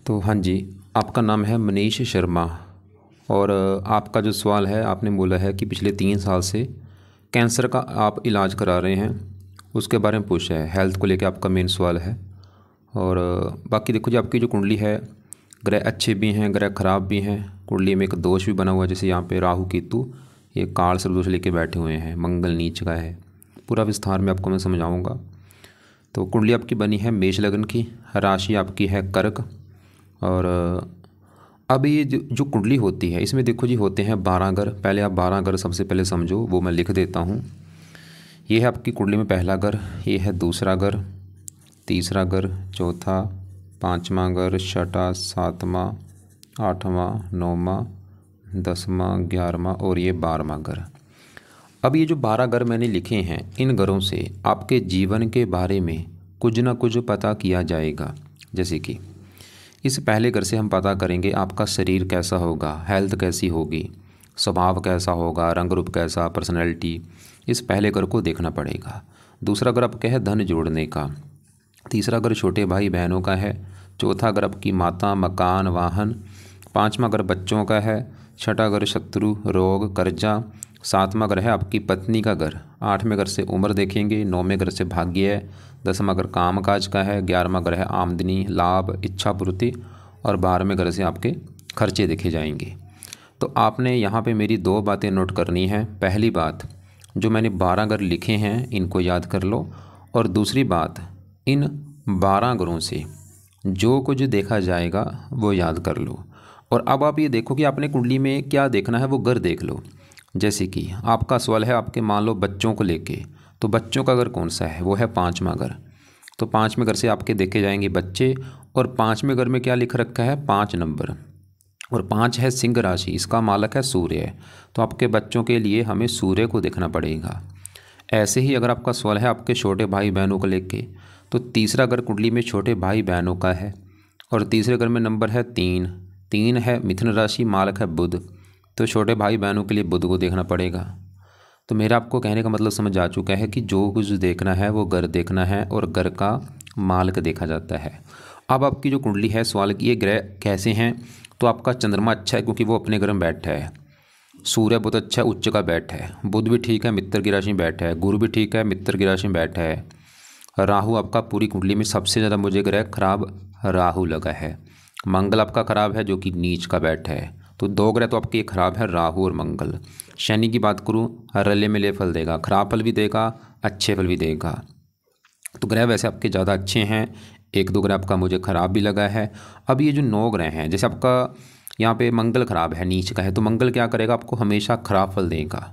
तो हाँ जी, आपका नाम है मनीष शर्मा और आपका जो सवाल है आपने बोला है कि पिछले 3 साल से कैंसर का आप इलाज करा रहे हैं, उसके बारे में पूछा है। हेल्थ को लेकर आपका मेन सवाल है। और बाकी देखो जी, आपकी जो कुंडली है, ग्रह अच्छे भी हैं, ग्रह खराब भी हैं। कुंडली में एक दोष भी बना हुआ है, जैसे यहाँ पे राहु केतु ये काल सर्प दोष लेके बैठे हुए हैं, मंगल नीच का है। पूरा विस्तार में आपको मैं समझाऊँगा। तो कुंडली आपकी बनी है मेष लग्न की, राशि आपकी है कर्क। और अब ये जो कुंडली होती है इसमें देखो जी, होते हैं 12 घर। पहले आप 12 घर सबसे पहले समझो, वो मैं लिख देता हूँ। ये है आपकी कुंडली में पहला घर, ये है दूसरा घर, तीसरा घर, चौथा, पाँचवा घर, छठा, सातवां, आठवां, नौवां, 10वां, 11वां और ये 12वां घर। अब ये जो 12 घर मैंने लिखे हैं, इन घरों से आपके जीवन के बारे में कुछ ना कुछ पता किया जाएगा। जैसे कि इस पहले घर से हम पता करेंगे आपका शरीर कैसा होगा, हेल्थ कैसी होगी, स्वभाव कैसा होगा, रंग रूप कैसा, पर्सनैलिटी। इस पहले घर को देखना पड़ेगा। दूसरा घर आपका है धन जोड़ने का, तीसरा घर छोटे भाई बहनों का है, चौथा घर आपकी माता, मकान, वाहन, पाँचवा घर बच्चों का है, छठा घर शत्रु, रोग, कर्जा, सातवां घर है आपकी पत्नी का घर, आठवें घर से उम्र देखेंगे, नौवें घर से भाग्य है, 10वां घर काम काज का है, 11वां घर है आमदनी, लाभ, इच्छा पूर्ति और 12वें घर से आपके खर्चे देखे जाएंगे। तो आपने यहाँ पे मेरी 2 बातें नोट करनी है। पहली बात, जो मैंने 12 घर लिखे हैं इनको याद कर लो, और दूसरी बात, इन 12 घरों से जो कुछ देखा जाएगा वो याद कर लो। और अब आप ये देखो कि आपने कुंडली में क्या देखना है, वो घर देख लो। जैसे कि आपका सवाल है आपके मान लो बच्चों को लेके, तो बच्चों का घर कौन सा है, वो है 5वां घर। तो 5वें घर से आपके देखे जाएंगे बच्चे, और 5वें घर में क्या लिख रखा है, 5 नंबर, और 5 है सिंह राशि, इसका मालक है सूर्य। तो आपके बच्चों के लिए हमें सूर्य को देखना पड़ेगा। ऐसे ही अगर आपका सवाल है आपके छोटे भाई बहनों को लेके, तो तीसरा घर कुंडली में छोटे भाई बहनों का है, और तीसरे घर में नंबर है 3। 3 है मिथुन राशि, मालक है बुध। तो छोटे भाई बहनों के लिए बुध को देखना पड़ेगा। तो मेरा आपको कहने का मतलब समझ आ चुका है कि जो कुछ देखना है वो घर देखना है, और घर का मालक देखा जाता है। अब आपकी जो कुंडली है, सवाल की ये ग्रह कैसे हैं, तो आपका चंद्रमा अच्छा है क्योंकि वो अपने घर में बैठा है, सूर्य बहुत अच्छा है, उच्च का बैठा है, बुध भी ठीक है, मित्र की राशि में बैठा है, गुरु भी ठीक है, मित्र की राशि में बैठा है, राहु आपका पूरी कुंडली में सबसे ज़्यादा मुझे ग्रह खराब राहु लगा है, मंगल आपका खराब है जो कि नीच का बैठा है। तो 2 ग्रह तो आपके खराब है, राहु और मंगल। शनि की बात करूँ, रले मिले फल देगा, खराब फल भी देगा, अच्छे फल भी देगा। तो ग्रह वैसे आपके ज़्यादा अच्छे हैं, 1-2 ग्रह आपका मुझे खराब भी लगा है। अब ये जो 9 ग्रह हैं, जैसे आपका यहाँ पे मंगल खराब है, नीच का है, तो मंगल क्या करेगा, आपको हमेशा खराब फल देगा,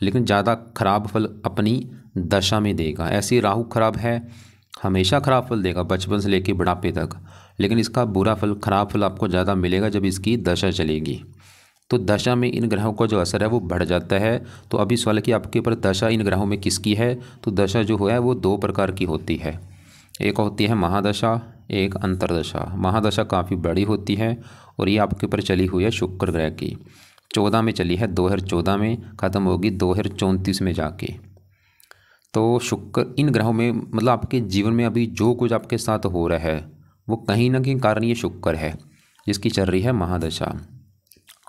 लेकिन ज़्यादा खराब फल अपनी दशा में देगा। ऐसे ही राहु खराब है, हमेशा खराब फल देगा बचपन से लेकर बुढ़ापे तक, लेकिन इसका बुरा फल, खराब फल आपको ज़्यादा मिलेगा जब इसकी दशा चलेगी। तो दशा में इन ग्रहों का जो असर है वो बढ़ जाता है। तो अभी सवाल है कि आपके ऊपर दशा इन ग्रहों में किसकी है, तो दशा जो है वो 2 प्रकार की होती है। एक होती है महादशा, एक अंतरदशा। महादशा काफ़ी बड़ी होती है, और ये आपके ऊपर चली हुई है शुक्र ग्रह की, 14 में चली है, 2014 में, ख़त्म होगी 2034 में जाके। तो शुक्र इन ग्रहों में, मतलब आपके जीवन में अभी जो कुछ आपके साथ हो रहा है वो कहीं ना कहीं कारण ये शुक्र है, जिसकी चल रही है महादशा।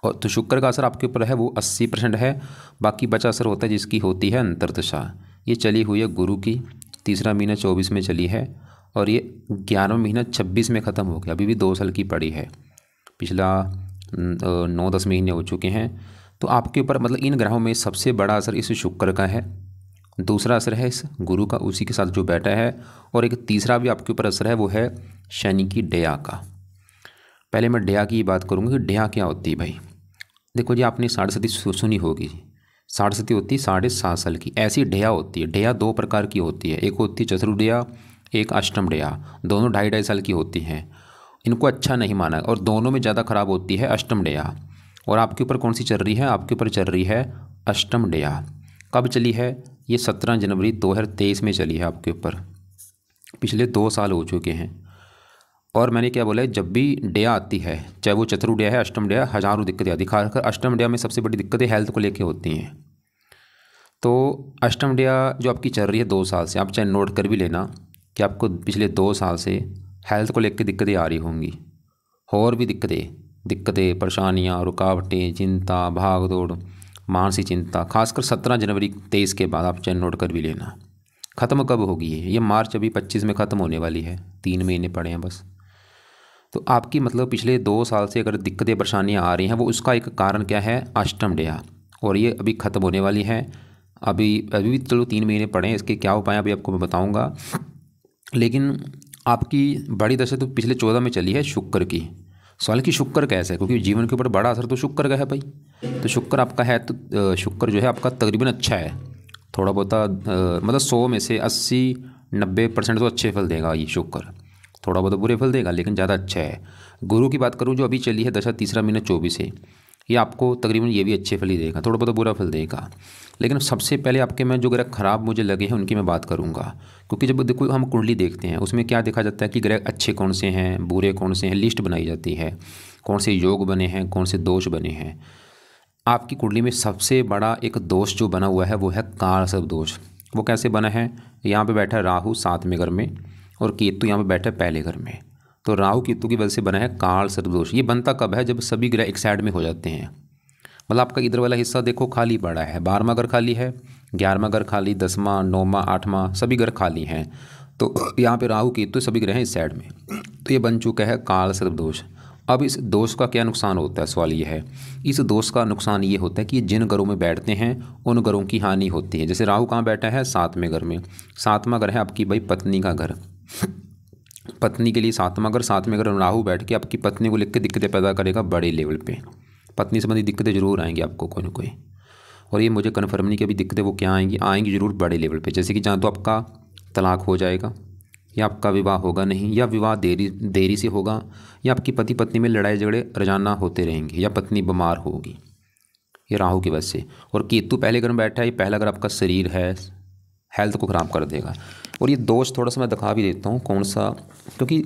और तो शुक्र का असर आपके ऊपर है वो 80% है, बाकी बचा असर होता है जिसकी होती है अंतर्दशा। ये चली हुई है गुरु की, तीसरा महीना 24 में चली है, और ये 11वां महीना 26 में ख़त्म हो गया। अभी भी 2 साल की पड़ी है, पिछला 9-10 महीने हो चुके हैं। तो आपके ऊपर मतलब इन ग्रहों में सबसे बड़ा असर इस शुक्र का है, दूसरा असर है इस गुरु का, उसी के साथ जो बैठा है, और एक तीसरा भी आपके ऊपर असर है, वो है शनि की डेया का। पहले मैं डेया की बात करूँगा कि डेया क्या होती है भाई। देखो जी, आपने साढ़े सती सुनी होगी। साढ़े सती होती है 7.5 साल की, ऐसी डेया होती है। डेया 2 प्रकार की होती है, एक होती है चतुर डेया, एक अष्टम डेया। दोनों 2.5-2.5 साल की होती हैं। इनको अच्छा नहीं माना, और दोनों में ज़्यादा खराब होती है अष्टम डेया। और आपके ऊपर कौन सी चल रही है, आपके ऊपर चल रही है अष्टम डेया। कब चली है, ये 17 जनवरी 2023 में चली है आपके ऊपर। पिछले 2 साल हो चुके हैं। और मैंने क्या बोला है, जब भी डेया आती है, चाहे वो चतुर डेया है, अष्टम डेया, हज़ारों दिक्कतें आती, खासकर अष्टम डेया में सबसे बड़ी दिक्कतें हेल्थ को लेके होती हैं। तो अष्टम डेया जो आपकी चल रही है 2 साल से, आप चाहे नोट कर भी लेना कि आपको पिछले 2 साल से हेल्थ को लेकर दिक्कतें आ रही होंगी। और भी दिक्कतें दिक्कतें परेशानियाँ, रुकावटें, चिंता, भाग दौड़, मानसिक चिंता, खासकर 17 जनवरी 23 के बाद आप चैन नोट कर भी लेना। ख़त्म कब होगी ये मार्च अभी 25 में ख़त्म होने वाली है, 3 महीने पड़े हैं बस। तो आपकी मतलब पिछले 2 साल से अगर दिक्कतें परेशानियाँ आ रही हैं, वो उसका एक कारण क्या है, अष्टम डेहा, और ये अभी ख़त्म होने वाली है। अभी अभी भी चलो 3 महीने पड़े हैं, इसके क्या उपाय अभी आपको मैं बताऊँगा। लेकिन आपकी बड़ी दशा तो पिछले 14 में चली है शुक्र की। सवाल कि शुक्र कैसे है, क्योंकि जीवन के ऊपर बड़ा असर तो शुक्र का है भाई। तो शुक्र आपका है, तो शुक्र जो है आपका तकरीबन अच्छा है। थोड़ा बहुत मतलब 100 में से 80-90% तो अच्छे फल देगा ये शुक्र। थोड़ा बहुत बुरे फल देगा लेकिन ज़्यादा अच्छा है। गुरु की बात करूँ जो अभी चली है दशा, तीसरा महीना 24 है, ये आपको तकरीबन ये भी अच्छे फल ही देगा, थोड़ा बहुत बुरा फल देगा। लेकिन सबसे पहले आपके में जो ग्रह खराब मुझे लगे हैं उनकी मैं बात करूंगा, क्योंकि जब देखो हम कुंडली देखते हैं उसमें क्या देखा जाता है कि ग्रह अच्छे कौन से हैं, बुरे कौन से हैं, लिस्ट बनाई जाती है, कौन से योग बने हैं, कौन से दोष बने हैं। आपकी कुंडली में सबसे बड़ा एक दोष जो बना हुआ है वो है काल सर्प दोष। वो कैसे बना है, यहाँ पे बैठा है राहु 7वें घर में और केतु यहाँ पे बैठा है पहले घर में। तो राहु केतु की वजह से बना है काल सर्प दोष। ये बनता कब है, जब सभी ग्रह एक साइड में हो जाते हैं। मतलब आपका इधर वाला हिस्सा देखो खाली पड़ा है, 12वां घर खाली है, 11वां घर खाली, 10वां, 9वां, 8वां सभी घर खाली हैं। तो यहाँ पे राहु केतु सभी ग्रह हैं इस साइड में, तो ये बन चुका है काल सर्प दोष। अब इस दोष का क्या नुकसान होता है, सवाल ये है। इस दोष का नुकसान ये होता है कि जिन घरों में बैठते हैं उन घरों की हानि होती है। जैसे राहु कहाँ बैठा है, 7वें घर में। 7वां घर है आपकी भाई पत्नी का घर। पत्नी के लिए 7वां घर, 7वें घर राहु बैठ के आपकी पत्नी को लेकर के दिक्कतें पैदा करेगा बड़े लेवल पे। पत्नी संबंधी दिक्कतें जरूर आएंगी आपको कोई ना कोई, और ये मुझे कन्फर्म नहीं कि अभी दिक्कतें वो क्या आएंगी जरूर बड़े लेवल पे। जैसे कि जहाँ तो आपका तलाक हो जाएगा, या आपका विवाह होगा नहीं, या विवाह देरी से होगा, या आपकी पति पत्नी में लड़ाई झगड़े रोजाना होते रहेंगे, या पत्नी बीमार होगी, ये राहु की वजह से। और केतु पहले घर में बैठा है, ये पहला घर आपका शरीर है, हेल्थ को ख़राब कर देगा। और ये दोष थोड़ा सा मैं दिखा भी देता हूँ कौन सा, क्योंकि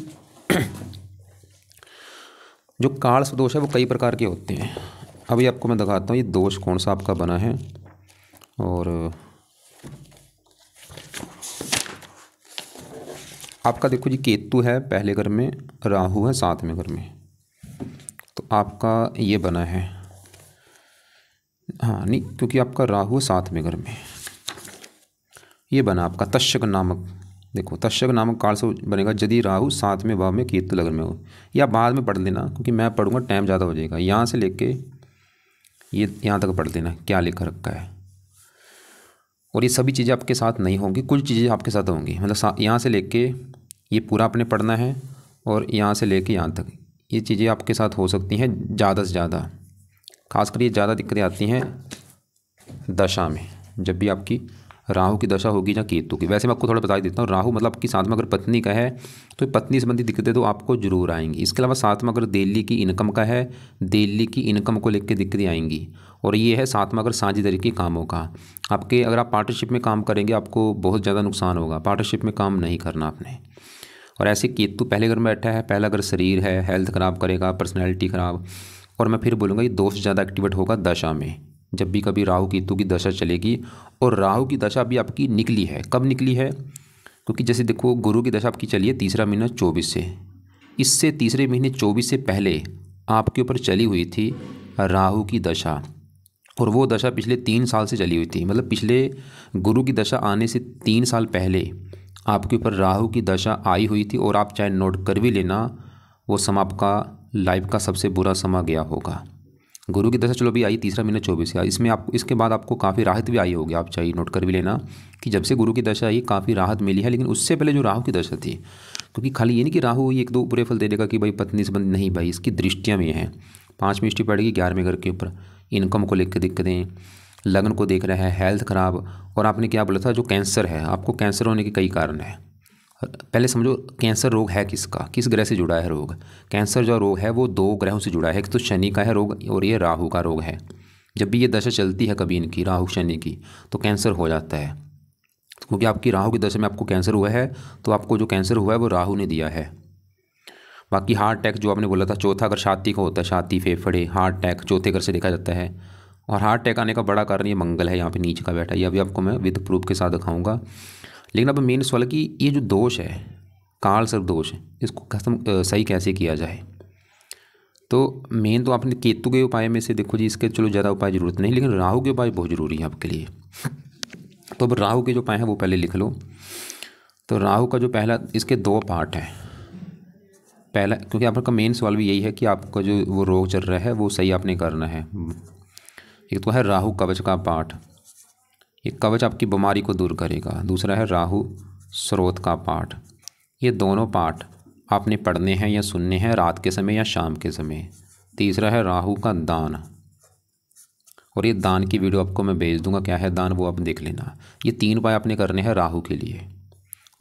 जो काल दोष है वो कई प्रकार के होते हैं। अभी आपको मैं दिखाता हूँ ये दोष कौन सा आपका बना है। और आपका देखो जी केतु है पहले घर में, राहु है 7वें घर में, तो आपका ये बना है, हाँ नहीं, क्योंकि आपका राहु 7वें घर में, ये बना आपका तक्षक नामक। देखो तक्षक नामक काल से बनेगा यदि राहु 7वें भाव में केतु लग्न में हो। या बाद में पढ़ लेना, क्योंकि मैं पढ़ूंगा टाइम ज़्यादा हो जाएगा। यहाँ से लेके ये यहाँ तक पढ़ लेना क्या लिखा रखा है। और ये सभी चीज़ें आपके साथ नहीं होंगी, कुछ चीज़ें आपके साथ होंगी। मतलब यहाँ से लेके ये पूरा आपने पढ़ना है, और यहाँ से लेके यहाँ तक ये चीज़ें आपके साथ हो सकती हैं ज़्यादा से ज़्यादा। खासकर ये ज़्यादा दिक्कतें आती हैं दशा में, जब भी आपकी राहु की दशा होगी या केतु की। वैसे मैं आपको थोड़ा बता देता हूँ, राहु मतलब आपकी 7वां अगर पत्नी का है तो पत्नी संबंधी दिक्कतें तो आपको जरूर आएंगी। इसके अलावा 7वां अगर दिल्ली की इनकम का है, दिल्ली की इनकम को लेकर दिक्कतें आएंगी। और ये है 7वां अगर साझेदारी के कामों का। आपके अगर आप पार्टनरशिप में काम करेंगे आपको बहुत ज़्यादा नुकसान होगा, पार्टनरशिप में काम नहीं करना आपने। और ऐसे केतु पहले घर में बैठा है, पहला अगर शरीर है, हेल्थ ख़राब करेगा, पर्सनैलिटी ख़राब। और मैं फिर बोलूँगा ये दोष ज़्यादा एक्टिवेट होगा दशा में, जब भी कभी राहु केतु की दशा चलेगी। और राहु की दशा भी आपकी निकली है, कब निकली है, क्योंकि जैसे देखो गुरु की दशा आपकी चली है तीसरा महीना 24 से, इससे तीसरे महीने 24 से पहले आपके ऊपर चली हुई थी राहु की दशा। और वो दशा पिछले 3 साल से चली हुई थी। मतलब पिछले गुरु की दशा आने से 3 साल पहले आपके ऊपर राहु की दशा आई हुई थी। और आप चाहे नोट कर भी लेना, वो समय आपका लाइफ का सबसे बुरा समय गया होगा। गुरु की दशा चलो भी आई तीसरा महीना 24 है, इसमें आप इसके बाद आपको काफ़ी राहत भी आई होगी। आप चाहिए नोट कर भी लेना कि जब से गुरु की दशा आई काफ़ी राहत मिली है। लेकिन उससे पहले जो राहु की दशा थी, क्योंकि खाली ये नहीं कि राहु 1-2 बुरे फल दे देगा कि भाई पत्नी संबंध, नहीं भाई, इसकी दृष्टियाँ भी हैं। 5 दृष्टि पड़ेगी 11वें घर के ऊपर, इनकम को लेकर दिक्कतें, लगन को देख रहा है, हेल्थ ख़राब। और आपने क्या बोला था, जो कैंसर है, आपको कैंसर होने के कई कारण हैं। पहले समझो कैंसर रोग है किसका, किस ग्रह से जुड़ा है रोग। कैंसर जो रोग है वो 2 ग्रहों से जुड़ा है, एक तो शनि का है रोग और ये राहु का रोग है। जब भी ये दशा चलती है कभी इनकी राहु शनि की, तो कैंसर हो जाता है। क्योंकि आपकी राहु की दशा में आपको कैंसर हुआ है, तो आपको जो कैंसर हुआ है वो राहु ने दिया है। बाकी हार्ट अटैक जो आपने बोला था, चौथा अगर छाती का होता है, छाती, फेफड़े, हार्ट अटैक चौथे घर से देखा जाता है। और हार्ट अटैक आने का बड़ा कारण ये मंगल है, यहाँ पे नीचे का बैठा है। ये अभी आपको मैं विद प्रूफ के साथ दिखाऊंगा। लेकिन अब मेन सवाल है कि ये जो दोष है, काल सर्प दोष है, इसको खत्म सही कैसे किया जाए। तो मेन तो आपने केतु के उपाय में से देखो जी, इसके चलो ज़्यादा उपाय ज़रूरत नहीं, लेकिन राहु के उपाय बहुत ज़रूरी है आपके लिए। तो अब राहु के जो उपाय हैं वो पहले लिख लो। तो राहु का जो पहला, इसके 2 पार्ट हैं। पहला, क्योंकि आपका मेन सवाल भी यही है कि आपका जो वो रोग चल रहा है वो सही आपने करना है। एक तो है राहु कवच का पाठ, ये कवच आपकी बीमारी को दूर करेगा। दूसरा है राहु स्रोत का पाठ, ये दोनों पाठ आपने पढ़ने हैं या सुनने हैं रात के समय या शाम के समय। तीसरा है राहु का दान, और ये दान की वीडियो आपको मैं भेज दूंगा, क्या है दान वो आप देख लेना। ये 3 उपाय आपने करने हैं राहु के लिए।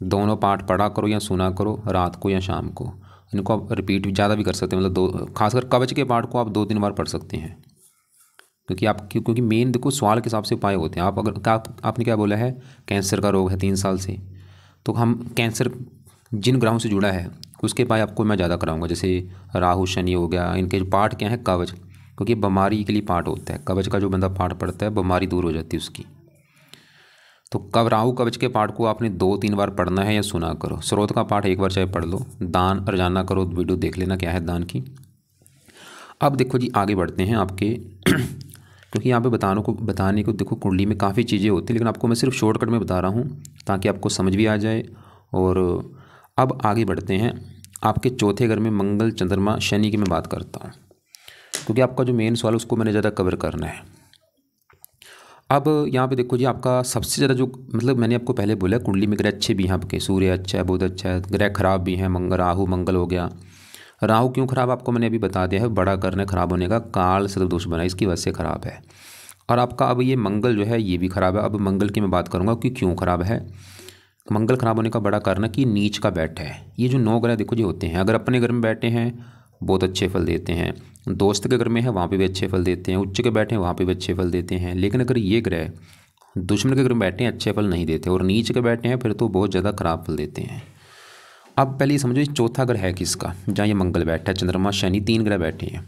दोनों पाठ पढ़ा करो या सुना करो रात को या शाम को। इनको आप रिपीट ज़्यादा भी कर सकते हैं, मतलब 2, खासकर कवच के पाठ को आप 2-3 बार पढ़ सकते हैं, क्योंकि मेन देखो सवाल के हिसाब से उपाय होते हैं। आप अगर आपने क्या बोला है, कैंसर का रोग है 3 साल से, तो हम कैंसर जिन ग्रहों से जुड़ा है उसके उपाय आपको मैं ज़्यादा कराऊंगा, जैसे राहु शनि हो गया। इनके जो पाठ क्या है कवच, क्योंकि बीमारी के लिए पाठ होता है। कवच का जो बंदा पाठ पढ़ता है बीमारी दूर हो जाती है उसकी। तो राहु कवच के पाठ को आपने 2-3 बार पढ़ना है या सुना करो। स्रोत का पाठ 1 बार चाहे पढ़ लो। दान रोजाना करो, वीडियो देख लेना क्या है दान की। अब देखो जी आगे बढ़ते हैं आपके क्योंकि यहाँ पे बताने को देखो कुंडली में काफ़ी चीज़ें होती हैं, लेकिन आपको मैं सिर्फ शॉर्टकट में बता रहा हूँ ताकि आपको समझ भी आ जाए। और अब आगे बढ़ते हैं आपके चौथे घर में मंगल चंद्रमा शनि की मैं बात करता हूँ, क्योंकि आपका जो मेन सवाल उसको मैंने ज़्यादा कवर करना है। अब यहाँ पे देखो जी आपका सबसे ज़्यादा जो, मतलब मैंने आपको पहले बोला कुंडली में ग्रह अच्छे भी हैं आपके, सूर्य अच्छा है, बुध अच्छा है, ग्रह खराब भी हैं, राहु मंगल हो गया। राहु क्यों खराब आपको मैंने अभी बता दिया है, बड़ा करने खराब होने का काल सर्वदोष बना, इसकी वजह से खराब है। और आपका अब ये मंगल जो है ये भी खराब है। अब मंगल की मैं बात करूँगा कि क्यों खराब है। मंगल खराब होने का बड़ा कारण है कि नीच का बैठा है। ये जो 9 ग्रह देखो जी होते हैं, अगर अपने घर में बैठे हैं बहुत अच्छे फल देते हैं, दोस्त के घर में है वहाँ पे भी अच्छे फल देते हैं, उच्च के बैठे हैं वहाँ पे भी अच्छे फल देते हैं। लेकिन अगर ये ग्रह दुश्मन के घर में बैठे हैं अच्छे फल नहीं देते, और नीच के बैठे हैं फिर तो बहुत ज़्यादा खराब फल देते हैं। अब पहले समझो ये चौथा घर है किसका, जहाँ ये मंगल बैठा है, चंद्रमा शनि 3 ग्रह बैठे हैं।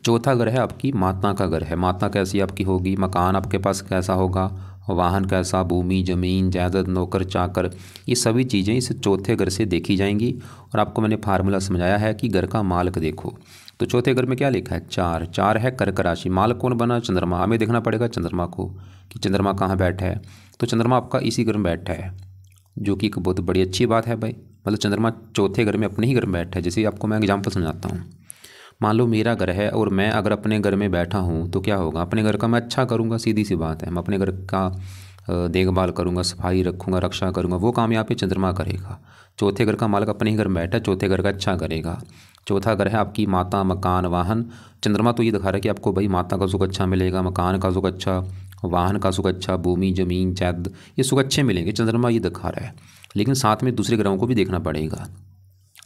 चौथा घर है आपकी माता का घर है। माता कैसी आपकी होगी, मकान आपके पास कैसा होगा, वाहन कैसा, भूमि जमीन जायदाद नौकर चाकर, ये सभी चीज़ें इस चौथे घर से देखी जाएंगी। और आपको मैंने फार्मूला समझाया है कि घर का मालक देखो। तो चौथे घर में क्या लिखा है, 4 है कर्क राशि। मालक कौन बना, चंद्रमा। हमें देखना पड़ेगा चंद्रमा को कि चंद्रमा कहाँ बैठा है। तो चंद्रमा आपका इसी घर में बैठा है, जो कि एक बहुत बड़ी अच्छी बात है भाई। मतलब चंद्रमा चौथे घर में अपने ही घर में बैठा है। जैसे आपको मैं एग्जाम्पल समझाता हूँ, मान लो मेरा घर है और मैं अगर अपने घर में बैठा हूँ तो क्या होगा, अपने घर का मैं अच्छा करूँगा, सीधी सी बात है। मैं अपने घर का देखभाल करूँगा, सफाई रखूँगा, रक्षा करूँगा, वो काम यहाँ पे चंद्रमा करेगा। चौथे घर का मालक अपने ही घर में बैठा है, चौथे घर का अच्छा करेगा। चौथा घर है आपकी माता मकान वाहन। चंद्रमा तो ये दिखा रहा है कि आपको भाई माता का सुख अच्छा मिलेगा, मकान का सुख अच्छा, वाहन का सुख अच्छा, भूमि जमीन जायदाद ये सुख अच्छे मिलेंगे, चंद्रमा ये दिखा रहा है। लेकिन साथ में दूसरे ग्रहों को भी देखना पड़ेगा।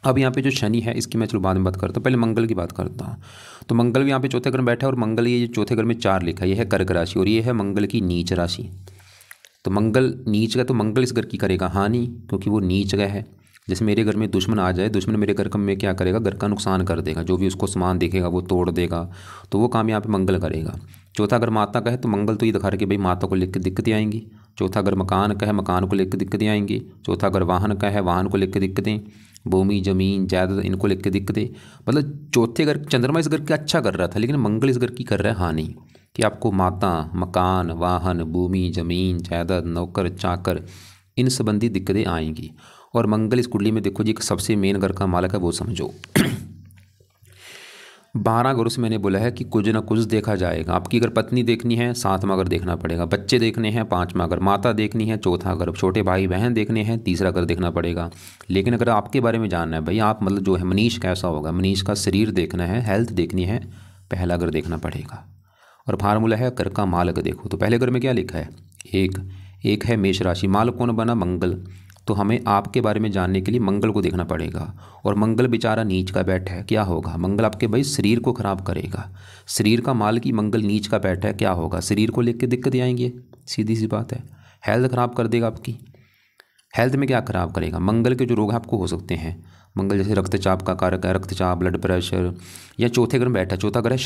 अब यहाँ पे जो शनि है इसकी मैं चलो बाद में बात करता हूँ, पहले मंगल की बात करता हूँ। तो मंगल भी यहाँ पे चौथे घर में बैठा है, और मंगल ये चौथे घर में 4 लिखा है, ये है कर्क राशि और ये है मंगल की नीच राशि। तो मंगल नीच का, तो मंगल इस घर की करेगा हानि, क्योंकि वो नीच गया है। जैसे मेरे घर में दुश्मन आ जाए, दुश्मन मेरे घर में क्या करेगा, घर का नुकसान कर देगा, जो भी उसको सामान देखेगा वो तोड़ देगा, तो वो काम यहाँ पे मंगल करेगा। चौथा घर माता का है, तो मंगल तो ये दिखा रहा है कि भाई माता को लेकर दिक्कतें आएंगी। चौथा घर मकान का है, मकान को लेकर दिक्कतें आएंगी। चौथा घर वाहन का है, वाहन को लेकर दिक्कतें, भूमि जमीन जायदाद इनको लेकर दिक्कतें। मतलब चौथे घर चंद्रमा इस घर का अच्छा कर रहा था, लेकिन मंगल इस घर की कर रहा है हानि, कि आपको माता मकान वाहन भूमि जमीन जायदाद नौकर चाकर इन संबंधी दिक्कतें आएंगी। और मंगल इस कुंडली में देखो जी सबसे मेन घर का मालक है, वो समझो 12 घरों से मैंने बोला है कि कुछ ना कुछ देखा जाएगा। आपकी अगर पत्नी देखनी है 7वां घर देखना पड़ेगा, बच्चे देखने हैं 5वां घर, माता देखनी है 4था घर, छोटे भाई बहन देखने हैं 3रा घर देखना पड़ेगा। लेकिन अगर आपके बारे में जानना है भाई, आप मतलब जो है मनीष कैसा होगा, मनीष का शरीर देखना है, हेल्थ देखनी है, पहला घर देखना पड़ेगा। और फार्मूला है घर का मालक देखो। तो पहले घर में क्या लिखा है, एक है मेष राशि, मालक कौन बना, मंगल। तो हमें आपके बारे में जानने के लिए मंगल को देखना पड़ेगा। और मंगल बेचारा नीच का बैठा है, क्या होगा, मंगल आपके भाई शरीर को खराब करेगा। शरीर का मालक ही मंगल नीच का बैठा है, क्या होगा, शरीर को लेकर दिक्कत आएंगी, सीधी सी बात है। हेल्थ खराब कर देगा आपकी। हेल्थ में क्या खराब करेगा, मंगल के जो रोग आपको हो सकते हैं, मंगल जैसे रक्तचाप का कारक है, रक्तचाप ब्लड प्रेशर, या चौथे घर में बैठा है, चौथा घर है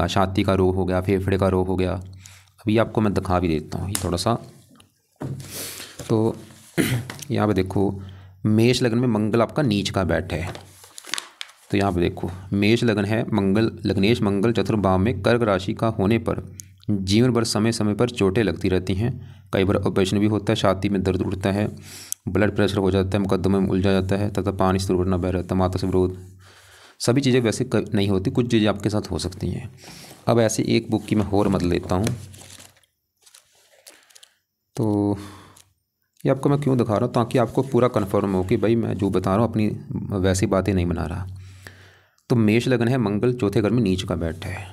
छाती का रोग हो गया, फेफड़े का रोग हो गया। अभी आपको मैं दिखा भी देता हूँ ये थोड़ा सा। तो यहाँ पे देखो मेष लग्न में मंगल आपका नीच का बैठा है, तो यहाँ पे देखो मेष लगन है, मंगल लग्नेश मंगल चतुर्भाव में कर्क राशि का होने पर जीवन भर समय समय पर चोटें लगती रहती हैं। कई बार ऑपरेशन भी होता है, छाती में दर्द उठता है, ब्लड प्रेशर हो जाता है, मुकदमे में उलझा जाता है तथा पानी से दुर्घटना बह रहता है, माता से विरोध। सभी चीज़ें वैसे नहीं होती, कुछ चीज़ें आपके साथ हो सकती हैं। अब ऐसे एक बुक की मैं और मदद लेता हूँ। तो ये आपको मैं क्यों दिखा रहा हूँ, ताकि आपको पूरा कन्फर्म हो कि भाई मैं जो बता रहा हूँ अपनी वैसी बातें नहीं बना रहा। तो मेष लगन है, मंगल चौथे घर में नीच का बैठा है।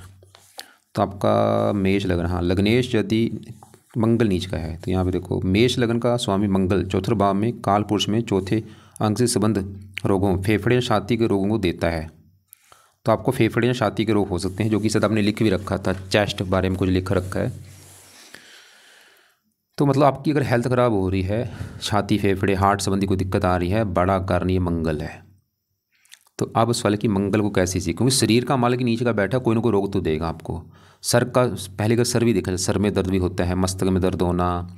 तो आपका मेष लगन, हाँ लग्नेश यदि मंगल नीच का है तो यहाँ पे देखो मेष लगन का स्वामी मंगल चौथे भाव में काल पुरुष में चौथे अंग से संबंध रोगों, फेफड़े या छाती के रोगों को देता है। तो आपको फेफड़े या छाती के रोग हो सकते हैं, जो कि शायद आपने लिख भी रखा था, चेस्ट बारे में कुछ लिख रखा है। तो मतलब आपकी अगर हेल्थ ख़राब हो रही है, छाती फेफड़े हार्ट संबंधी कोई दिक्कत आ रही है, बड़ा कारण ये मंगल है। तो अब उस वाले की मंगल को कैसे सीखें, क्योंकि शरीर का मालिक नीचे का बैठा, कोई ना कोई रोग तो देगा आपको। सर का पहले का सर भी देखा जाए, सर में दर्द भी होता है, मस्तक में दर्द होना,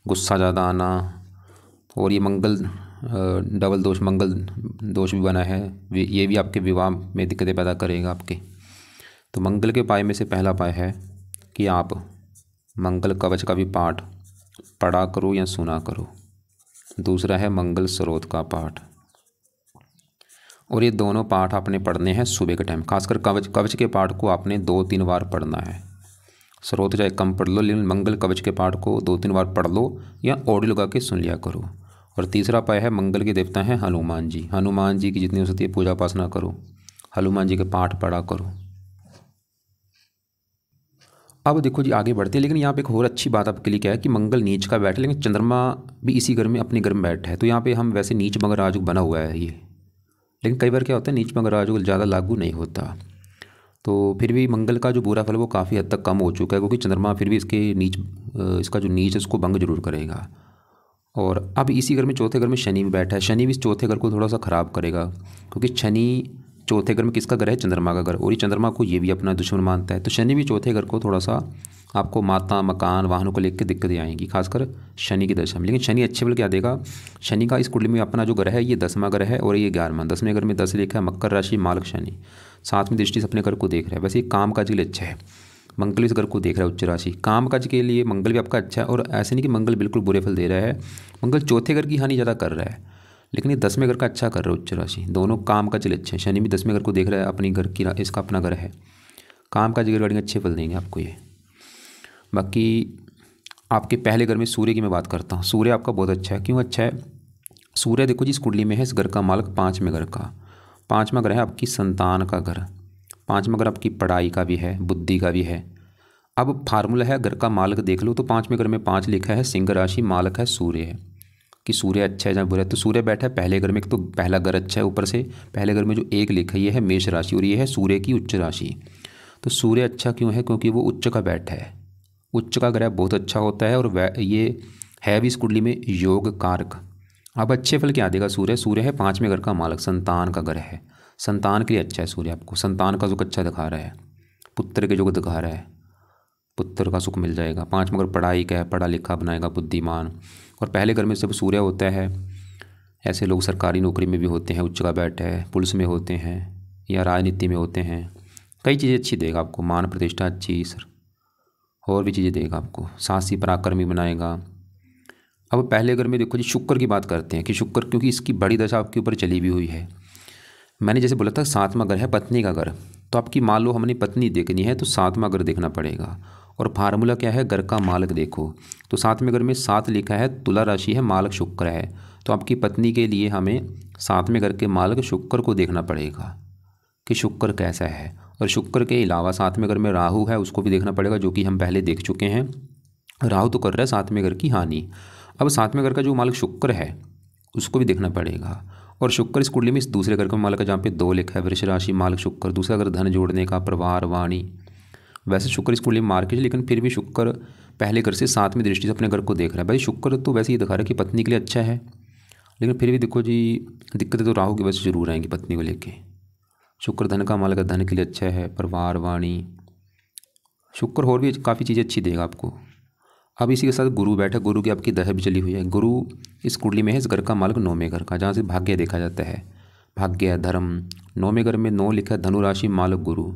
गुस्सा ज़्यादा आना, और ये मंगल डबल दोष मंगल दोष भी बना है, ये भी आपके विवाह में दिक्कतें पैदा करेगा आपके। तो मंगल के उपाय में से पहला उपाय है कि आप मंगल कवच का भी पाठ पढ़ा करो या सुना करो। दूसरा है मंगल स्रोत का पाठ, और ये दोनों पाठ आपने पढ़ने हैं सुबह के टाइम। खासकर कवच के पाठ को आपने 2-3 बार पढ़ना है। स्रोत चाहे कम पढ़ लो, लेकिन मंगल कवच के पाठ को 2-3 बार पढ़ लो या ऑडियो लगा के सुन लिया करो। और तीसरा उपाय है, मंगल के देवता हैं हनुमान जी। हनुमान जी की जितनी हो सकती है पूजा उपासना करो, हनुमान जी के पाठ पढ़ा करो। अब देखो जी आगे बढ़ते हैं, लेकिन यहाँ पे एक और अच्छी बात आपके लिए क्या है कि मंगल नीच का बैठा है, लेकिन चंद्रमा भी इसी घर में अपने घर में बैठा है। तो यहाँ पे हम वैसे नीच मगर राजयोग बना हुआ है ये, लेकिन कई बार क्या होता है नीच मगर राजयोग ज़्यादा लागू नहीं होता। तो फिर भी मंगल का जो बुरा फल वो काफ़ी हद तक कम हो चुका है, क्योंकि चंद्रमा फिर भी इसका जो नीच है उसको भंग जरूर करेगा। और अब इसी घर में चौथे घर में शनि भी बैठा है। शनि भी इस चौथे घर को थोड़ा सा ख़राब करेगा, क्योंकि शनि चौथे घर में किसका घर है, चंद्रमा का घर, और ये चंद्रमा को ये भी अपना दुश्मन मानता है। तो शनि भी चौथे घर को थोड़ा सा आपको माता मकान वाहनों को लेकर दिक्कतें आएंगी, खासकर शनि की दशा में। लेकिन शनि अच्छे बल क्या देगा, शनि का इस कुंडली में अपना जो ग्रह है ये 10वां ग्रह है और ये 11वां। 10वें घर में 10 लिखा है, मकर राशि मालक शनि 7वीं दृष्टि से अपने घर को देख रहा है। वैसे ये काम काज के लिए अच्छा है, मंगल इस घर को देख रहा है उच्च राशि, काम काज के लिए मंगल भी आपका अच्छा है। और ऐसे नहीं कि मंगल बिल्कुल बुरे फल दे रहा है, मंगल चौथे घर की हानि ज़्यादा कर रहा है, लेकिन ये 10वें घर का अच्छा कर रहा है उच्च राशि। दोनों काम काज के लिए अच्छे हैं। शनि भी 10वें घर को देख रहा है, अपनी घर की इसका अपना घर है, काम काज के रिगार्डिंग अच्छे फल देंगे आपको ये। बाकी आपके पहले घर में सूर्य की मैं बात करता हूँ। सूर्य आपका बहुत अच्छा है। क्यों अच्छा है सूर्य, देखो जी इस कुंडली में है, इस घर का मालिक 5वें घर का, 5वां घर है आपकी संतान का घर, 5वां घर आपकी पढ़ाई का भी है, बुद्धि का भी है। अब फार्मूला है घर का मालिक देख लो, तो 5वें घर में 5 लिखा है, सिंह राशि, मालिक है सूर्य है, कि सूर्य अच्छा है या बुरा है। तो सूर्य बैठा है पहले घर में, एक तो पहला घर अच्छा है, ऊपर से पहले घर में जो 1 लिखा है ये है मेष राशि, और ये है सूर्य की उच्च राशि। तो सूर्य अच्छा क्यों है, क्योंकि वो उच्च का बैठा है, उच्च का ग्रह बहुत अच्छा होता है, और ये है भी इस कुंडली में योग कारक। अब अच्छे फल क्या देगा सूर्य, सूर्य है 5वें घर का मालिक, संतान का घर है, संतान के लिए अच्छा है सूर्य, आपको संतान का सुख अच्छा दिखा रहा है, पुत्र के योग दिखा रहा है, पुत्र का सुख मिल जाएगा। 5वां घर पढ़ाई का है, पढ़ा लिखा बनाएगा, बुद्धिमान। और पहले घर में जब सूर्य होता है, ऐसे लोग सरकारी नौकरी में भी होते हैं, उच्च का बैठ है, पुलिस में होते हैं या राजनीति में होते हैं, कई चीज़ें अच्छी देगा आपको, मान प्रतिष्ठा अच्छी सर, और भी चीज़ें देगा आपको, साहसी पराक्रमी बनाएगा। अब पहले घर में देखो जी शुक्र की बात करते हैं कि शुक्र, क्योंकि इसकी बड़ी दशा आपके ऊपर चली भी हुई है। मैंने जैसे बोला था 7वां घर है पत्नी का घर, तो आपकी मान लो हमने पत्नी देखनी है तो 7वां घर देखना पड़ेगा। और फार्मूला क्या है, घर का मालिक देखो, तो 7वें घर में 7 लिखा है, तुला राशि है, मालिक शुक्र है। तो आपकी पत्नी के लिए हमें 7वें घर के मालिक शुक्र को देखना पड़ेगा कि शुक्र कैसा है। और शुक्र के अलावा 7वें घर में राहु है, उसको भी देखना पड़ेगा, जो कि हम पहले देख चुके हैं। राहु तो कर रहा है 7वें घर की हानि। अब 7वें घर का जो मालिक शुक्र है उसको भी देखना पड़ेगा। और शुक्र इस कुंडली में इस दूसरे घर का मालिक है, जहाँ पे 2 लिखा है, वृष राशि मालिक शुक्र, दूसरा घर धन जोड़ने का, परिवार, वाणी। वैसे शुक्र इस कुंडली में मार्केट, लेकिन फिर भी शुक्र पहले घर से 7वीं दृष्टि से अपने घर को देख रहा है। भाई शुक्र तो वैसे ही दिखा रहा है कि पत्नी के लिए अच्छा है, लेकिन फिर भी देखो जी दिक्कतें तो राहु की वजह से जरूर आएंगी पत्नी को लेके। शुक्र धन का मालिक, धन के लिए अच्छा है, परिवार, वाणी। शुक्र और भी काफ़ी चीज़ें अच्छी देगा आपको। अब इसी के साथ गुरु बैठा, गुरु की आपकी दशा भी चली हुई है। गुरु इस कुंडली में है, इस घर का मालिक 9वें घर का, जहाँ से भाग्य देखा जाता है। भाग्य है, धर्म। 9वें घर में 9 लिखा है, धनु राशि मालक गुरु।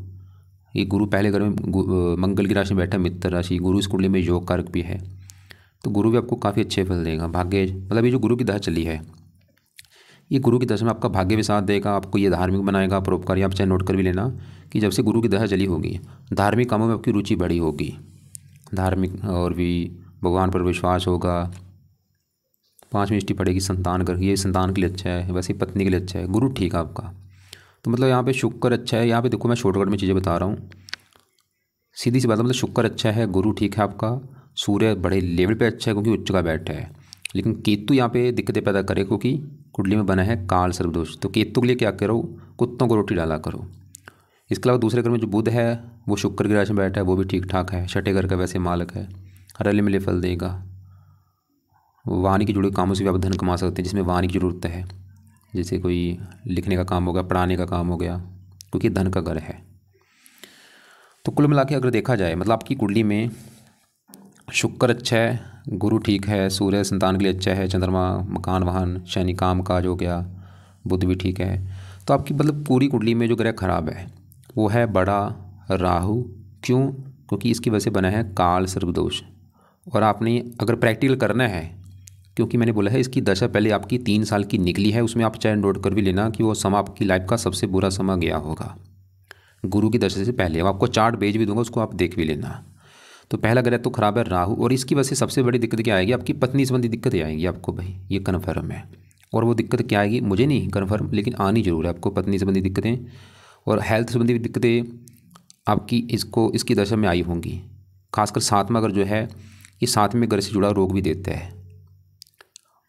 ये गुरु पहले घर में मंगल की राशि में बैठा है, मित्र राशि। गुरु इस कुंडली में योग कारक भी है, तो गुरु भी आपको काफ़ी अच्छे फल देगा। भाग्य मतलब ये जो गुरु की दशा चली है, ये गुरु की दशा में आपका भाग्य भी साथ देगा, आपको ये धार्मिक बनाएगा, परोपकारी। आप चाहे नोट कर भी लेना कि जब से गुरु की दशा चली होगी, धार्मिक कामों में आपकी रुचि बढ़ी होगी। धार्मिक और भी भगवान पर विश्वास होगा। 5वीं दृष्टि पड़ेगी संतान कर, ये संतान के लिए अच्छा है, वैसे पत्नी के लिए अच्छा है। गुरु ठीक है आपका, तो मतलब यहाँ पे शुक्र अच्छा है। यहाँ पे देखो मैं शॉर्टकट में चीज़ें बता रहा हूँ, सीधी सी बात है। मतलब शुक्र अच्छा है, गुरु ठीक है आपका, सूर्य बड़े लेवल पे अच्छा है क्योंकि उच्च का बैठा है। लेकिन केतु यहाँ पे दिक्कतें पैदा करे क्योंकि कुंडली में बना है काल सर्पदोष। तो केतु के लिए क्या करो, कुत्तों को रोटी डाला करो। इसके अलावा दूसरे घर में जो बुध है वो शुक्र की राशि में बैठा है, वो भी ठीक ठाक है। छठे घर का वैसे मालक है, रले मिले फल देगा। वाणी की जुड़े कामों से भी आप धन कमा सकते हैं, जिसमें वाणी की जरूरत है, जैसे कोई लिखने का काम हो गया, पढ़ाने का काम हो गया, क्योंकि धन का घर है। तो कुल मिला के अगर देखा जाए, मतलब आपकी कुंडली में शुक्र अच्छा है, गुरु ठीक है, सूर्य संतान के लिए अच्छा है, चंद्रमा मकान वाहन शनि काम काज हो गया, बुध भी ठीक है। तो आपकी मतलब पूरी कुंडली में जो ग्रह खराब है वो है बड़ा राहु। क्यों? क्योंकि इसकी वजह से बना है काल सर्पदोष। और आपने अगर प्रैक्टिकल करना है, क्योंकि मैंने बोला है इसकी दशा पहले आपकी 3 साल की निकली है, उसमें आप चाहे नोट कर भी लेना कि वो समय आपकी लाइफ का सबसे बुरा समय गया होगा गुरु की दशा से पहले। अब आपको चार्ट भेज भी दूंगा, उसको आप देख भी लेना। तो पहला ग्रह तो खराब है राहु, और इसकी वजह से सबसे बड़ी दिक्कत क्या आएगी, आपकी पत्नी संबंधी दिक्कतें आएंगी आपको भाई, ये कन्फर्म है। और वो दिक्कत क्या आएगी मुझे नहीं कन्फर्म, लेकिन आनी जरूर है आपको पत्नी संबंधी दिक्कतें। और हेल्थ संबंधी दिक्कतें आपकी इसकी दशा में आई होंगी। खासकर 7वां घर जो है, ये 7वें घर से जुड़ा रोग भी देता है।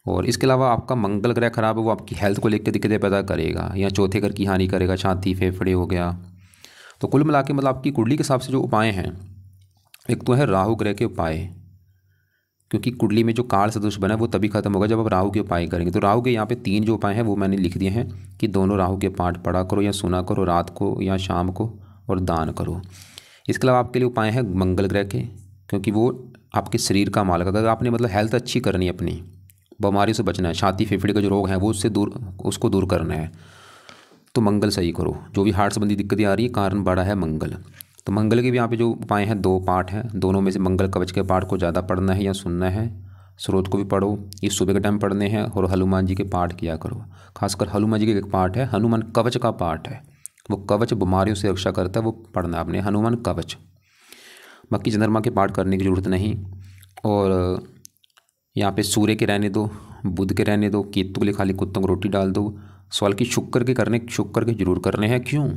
और इसके अलावा आपका मंगल ग्रह खराब है, वो आपकी हेल्थ को लेकर दिक्कतें पैदा करेगा, या चौथे घर की हानि करेगा, छाती फेफड़े हो गया। तो कुल मिला के मतलब आपकी कुंडली के हिसाब से जो उपाय हैं, एक तो है राहु ग्रह के उपाय, क्योंकि कुंडली में जो काल सदोष बना है वो तभी खत्म होगा जब आप राहु के उपाय करेंगे। तो राहु के यहाँ पे 3 जो उपाय हैं वो मैंने लिख दिए हैं कि दोनों राहु के पाठ पढ़ा करो या सुना करो रात को या शाम को, और दान करो। इसके अलावा आपके लिए उपाय है मंगल ग्रह के, क्योंकि वो आपके शरीर का मालक। अगर आपने मतलब हेल्थ अच्छी करनी है, अपनी बीमारी से बचना है, छाती फेफड़े का जो रोग है वो उसको दूर करना है, तो मंगल सही करो। जो भी हार्ट संबंधी दिक्कतें आ रही है, कारण बड़ा है मंगल। तो मंगल के भी यहाँ पे जो उपाय हैं 2 पाठ हैं, दोनों में से मंगल कवच के पाठ को ज़्यादा पढ़ना है या सुनना है, स्रोत को भी पढ़ो, ये सुबह के टाइम पढ़ने हैं। और हनुमान जी के पाठ किया करो, खासकर हनुमान जी के एक पाठ है, हनुमान कवच का पाठ है, वो कवच बीमारियों से रक्षा करता है, वो पढ़ना आपने हनुमान कवच। बाकी चंद्रमा के पाठ करने की जरूरत नहीं। और यहाँ पे सूर्य के रहने दो, बुध के रहने दो, केतु के लिए खाली कुत्तों को रोटी डाल दो। सवाल की शुक्र के जरूर करने हैं। क्यों?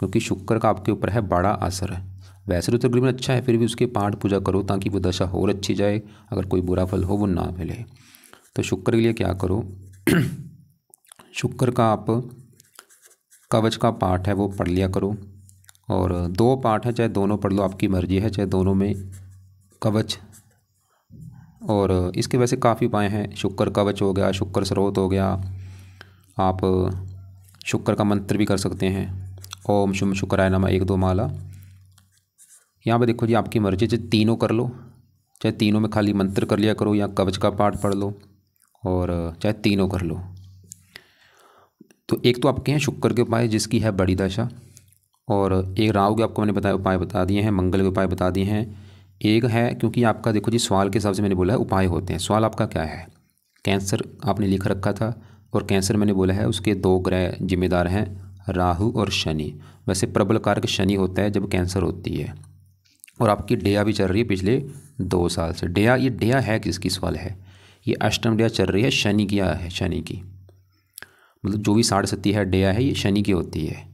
क्योंकि शुक्र का आपके ऊपर है बड़ा असर है। वैसे तो तकरीबन अच्छा है, फिर भी उसके पाठ पूजा करो ताकि वो दशा और अच्छी जाए, अगर कोई बुरा फल हो वो ना मिले। तो शुक्र के लिए क्या करो शुक्र का आप कवच का पाठ है वो पढ़ लिया करो। और 2 पाठ है, चाहे दोनों पढ़ लो, आपकी मर्जी है, चाहे दोनों में कवच। और इसके वैसे काफ़ी उपाय हैं, शुक्र कवच हो गया, शुक्र स्रोत हो गया, आप शुक्र का मंत्र भी कर सकते हैं, ओम शुम शुक्राय नमः 1-2 माला। यहाँ पे देखो जी आपकी मर्जी, चाहे तीनों कर लो, चाहे तीनों में खाली मंत्र कर लिया करो, या कवच का पाठ पढ़ लो, और चाहे तीनों कर लो। तो एक तो आपके हैं शुक्र के उपाय जिसकी है बड़ी दशा, और एक राहु के आपको मैंने उपाय बता दिए हैं, मंगल के उपाय बता दिए हैं। एक है, क्योंकि आपका देखो जी सवाल के हिसाब से मैंने बोला है उपाय होते हैं। सवाल आपका क्या है, कैंसर आपने लिख रखा था, और कैंसर मैंने बोला है उसके 2 ग्रह जिम्मेदार हैं, राहु और शनि। वैसे प्रबल कारक शनि होता है जब कैंसर होती है। और आपकी डेया भी चल रही है पिछले 2 साल से। ये डेया है किसकी, सवाल है, ये अष्टम डेया चल रही है, शनि की है, शनि की। मतलब जो भी 60 है डेया है, ये शनि की होती है।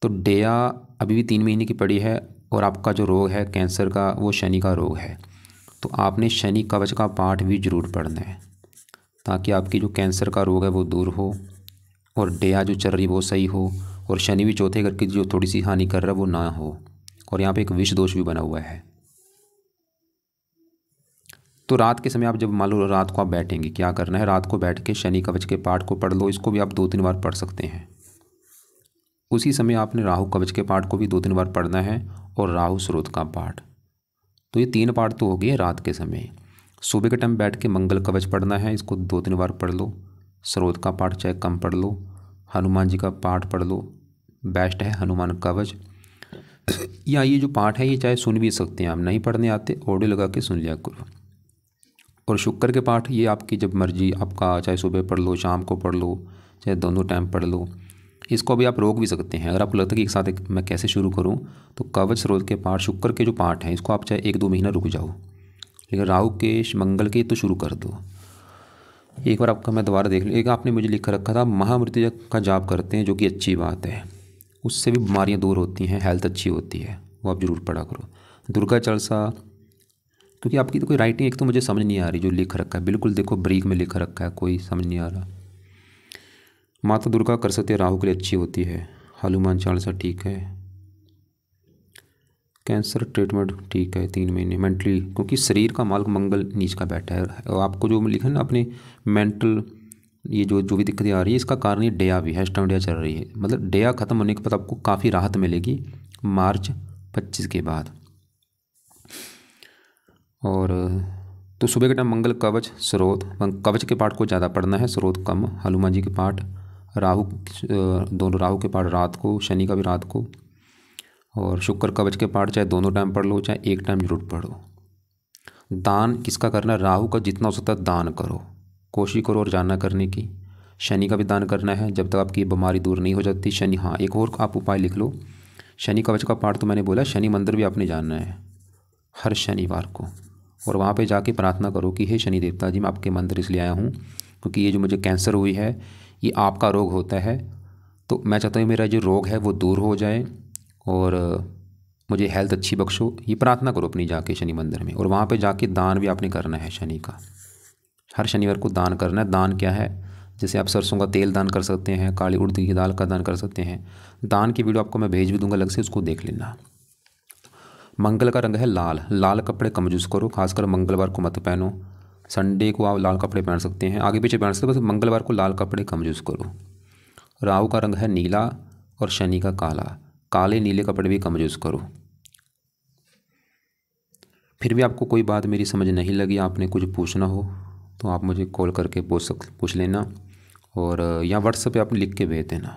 तो डेया अभी भी 3 महीने की पड़ी है, और आपका जो रोग है कैंसर का वो शनि का रोग है। तो आपने शनि कवच का पाठ भी जरूर पढ़ना है, ताकि आपकी जो कैंसर का रोग है वो दूर हो, और डेया जो चल रही वो सही हो, और शनि भी चौथे घर की जो थोड़ी सी हानि कर रहा है वो ना हो। और यहाँ पे एक विष दोष भी बना हुआ है। तो रात के समय आप जब मान लो रात को आप बैठेंगे, क्या करना है, रात को बैठ के शनि कवच के पाठ को पढ़ लो। इसको भी आप 2-3 बार पढ़ सकते हैं। उसी समय आपने राहु कवच के पाठ को भी 2-3 बार पढ़ना है, और राहु स्रोत का पाठ। तो ये 3 पाठ तो हो गए रात के समय। सुबह के टाइम बैठ के मंगल कवच पढ़ना है, इसको 2-3 बार पढ़ लो। स्रोत का पाठ चाहे कम पढ़ लो, हनुमान जी का पाठ पढ़ लो, बेस्ट है हनुमान कवच। या ये जो पाठ है ये चाहे सुन भी सकते हैं आप, नहीं पढ़ने आते ऑडियो लगा के सुन लिया करो। और शुक्र के पाठ ये आपकी जब मर्जी, आपका चाहे सुबह पढ़ लो, शाम को पढ़ लो, चाहे दोनों टाइम पढ़ लो। इसको अभी आप रोक भी सकते हैं। अगर आपको लगता है कि एक साथ मैं कैसे शुरू करूं, तो कवच स्रोत के पाठ, शुक्र के जो पाठ हैं, इसको आप चाहे 1-2 महीना रुक जाओ, लेकिन राहु के मंगल के तो शुरू कर दो। एक बार आपका मैं दोबारा देख लूँ। एक आपने मुझे लिख रखा था महामृत्युंजय का जाप करते हैं, जो कि अच्छी बात है, उससे भी बीमारियां दूर होती हैं, हेल्थ अच्छी होती है, वो आप ज़रूर पढ़ा करो। दुर्गा चालीसा, क्योंकि आपकी तो कोई राइटिंग एक तो मुझे समझ नहीं आ रही, जो लिख रखा है बिल्कुल देखो ब्रीक में लिख रखा है, कोई समझ नहीं आ रहा। माता दुर्गा कर सकते राहु के लिए अच्छी होती है। हनुमान चालीसा ठीक है। कैंसर ट्रीटमेंट ठीक है 3 महीने। मेंटली, क्योंकि शरीर का मालिक मंगल नीच का बैठा है, और आपको जो लिखा है ना अपने मेंटल, ये जो भी दिक्कतें आ रही है, इसका कारण ये डेया भी है, स्टर्म डेया चल रही है। मतलब डेया ख़त्म होने के बाद आपको काफ़ी राहत मिलेगी मार्च 25 के बाद। और तो सुबह के टाइम मंगल कवच स्रोत, कवच के पाठ को ज़्यादा पढ़ना है, स्रोत कम। हनुमान जी के पाठ, राहु, दोनों राहु के पाठ रात को, शनि का भी रात को। और शुक्र कवच के पाठ चाहे दोनों टाइम पढ़ लो, चाहे एक टाइम जरूर पढ़ो। दान किसका करना है? राहु का जितना हो सकता है दान करो, कोशिश करो रोजाना करने की। शनि का भी दान करना है जब तक आपकी बीमारी दूर नहीं हो जाती। शनि, हाँ एक और आप उपाय लिख लो, शनि कवच का पाठ तो मैंने बोला, शनि मंदिर भी आपने जाना है हर शनिवार को, और वहाँ पे जाके प्रार्थना करो कि हे शनि देवता जी, मैं आपके मंदिर इसलिए आया हूँ क्योंकि ये जो मुझे कैंसर हुई है ये आपका रोग होता है, तो मैं चाहता हूँ मेरा जो रोग है वो दूर हो जाए और मुझे हेल्थ अच्छी बख्शो। ये प्रार्थना करो अपनी जाके शनि मंदिर में। और वहाँ पे जाके दान भी आपने करना है शनि का, हर शनिवार को दान करना है। दान क्या है? जैसे आप सरसों का तेल दान कर सकते हैं, काली उड़द की दाल का दान कर सकते हैं। दान की वीडियो आपको मैं भेज भी दूंगा अलग से, उसको देख लेना। मंगल का रंग है लाल, लाल कपड़े कम यूज़ करो, खासकर मंगलवार को मत पहनो। संडे को आप लाल कपड़े पहन सकते हैं, आगे पीछे पहन सकते हैं, बस मंगलवार को लाल कपड़े कम यूज़ करो। राहु का रंग है नीला और शनि का काला, काले नीले कपड़े भी कम यूज़ करो। फिर भी आपको कोई बात मेरी समझ नहीं लगी, आपने कुछ पूछना हो तो आप मुझे कॉल करके पूछ लेना, और या व्हाट्सएप पे आप लिख के भेज देना।